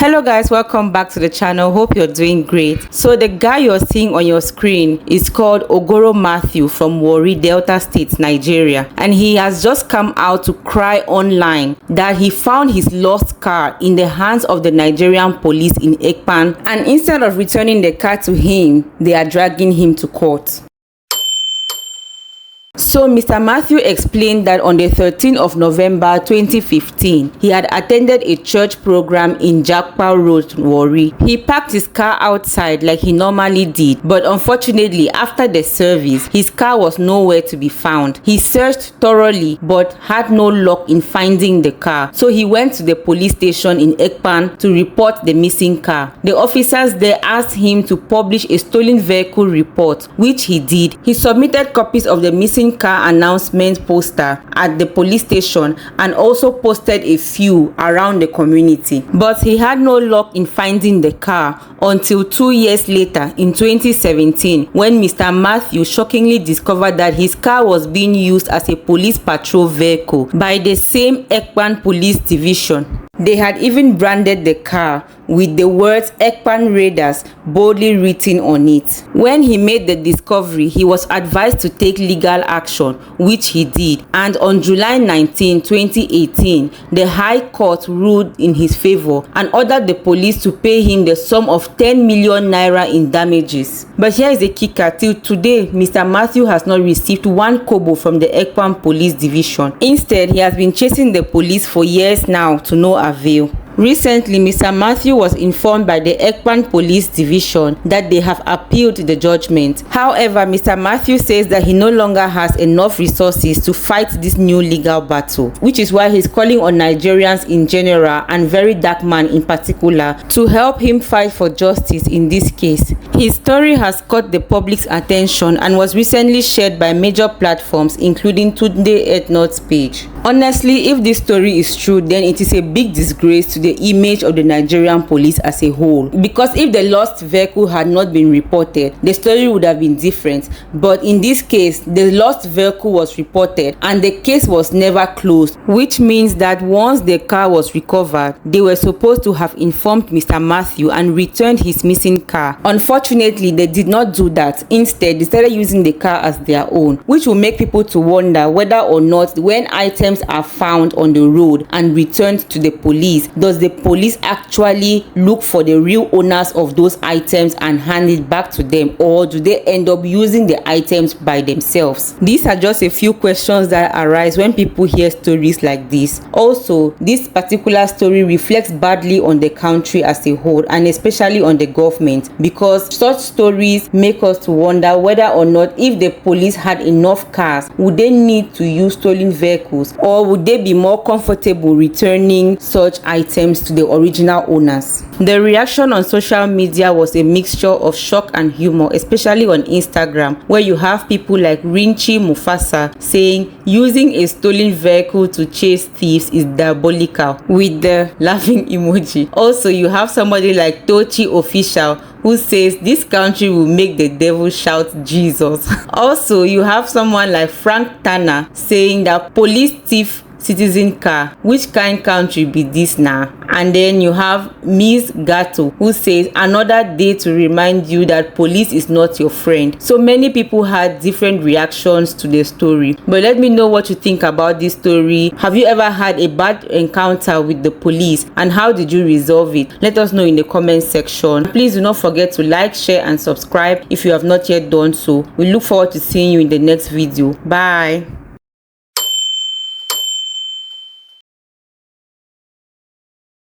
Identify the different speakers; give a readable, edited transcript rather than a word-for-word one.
Speaker 1: Hello guys, welcome back to the channel. Hope you're doing great. So the guy you're seeing on your screen is called Ogoro Mathew from Warri, Delta State, Nigeria, and he has just come out to cry online that he found his lost car in the hands of the Nigerian police in Ekpan, and instead of returning the car to him, they are dragging him to court. So Mr. Mathew explained that on the 13th of November 2015, he had attended a church program in Ekpan Road, Warri. He parked his car outside like he normally did, but unfortunately after the service, his car was nowhere to be found. He searched thoroughly but had no luck in finding the car. So he went to the police station in Ekpan to report the missing car. The officers there asked him to publish a stolen vehicle report, which he did. He submitted copies of the missing car announcement poster at the police station and also posted a few around the community, but he had no luck in finding the car until 2 years later in 2017, when Mr. Mathew shockingly discovered that his car was being used as a police patrol vehicle by the same Ekpan Police Division. They had even branded the car with the words Ekpan Raiders boldly written on it. When he made the discovery, he was advised to take legal action, which he did, and on July 19, 2018, the High Court ruled in his favor and ordered the police to pay him the sum of 10 million naira in damages. But here is the kicker: till today, Mr. Mathew has not received one kobo from the Ekpan Police Division. Instead, he has been chasing the police for years now to no avail. Recently, Mr. Mathew was informed by the Ekpan Police Division that they have appealed the judgment. However, Mr. Mathew says that he no longer has enough resources to fight this new legal battle, which is why he's calling on Nigerians in general and VeryDarkMan in particular to help him fight for justice in this case. His story has caught the public's attention and was recently shared by major platforms including Tunde Ednut's page. Honestly, if this story is true, then it is a big disgrace to the image of the Nigerian police as a whole, because if the lost vehicle had not been reported, the story would have been different. But in this case, the lost vehicle was reported and the case was never closed, which means that once the car was recovered, they were supposed to have informed Mr. Mathew and returned his missing car. Unfortunately, they did not do that. Instead, they started using the car as their own, which will make people to wonder whether or not when items are found on the road and returned to the police, does the police actually look for the real owners of those items and hand it back to them, or do they end up using the items by themselves? These are just a few questions that arise when people hear stories like this. Also, this particular story reflects badly on the country as a whole, and especially on the government, because such stories make us to wonder whether or not, if the police had enough cars, would they need to use stolen vehicles, or would they be more comfortable returning such items to the original owners? The reaction on social media was a mixture of shock and humor, especially on Instagram, where you have people like Rinchi Mufasa saying using a stolen vehicle to chase thieves is diabolical, with the laughing emoji. Also, you have somebody like Tochi Official who says this country will make the devil shout Jesus. Also, you have someone like Frank Tanner saying that police thief citizen car, which kind country be this now? And then you have Miss Gato who says another day to remind you that police is not your friend. So many people had different reactions to the story, but let me know what you think about this story. Have you ever had a bad encounter with the police, and how did you resolve it? Let us know in the comment section. Please do not forget to like, share and subscribe if you have not yet done so. We look forward to seeing you in the next video. Bye.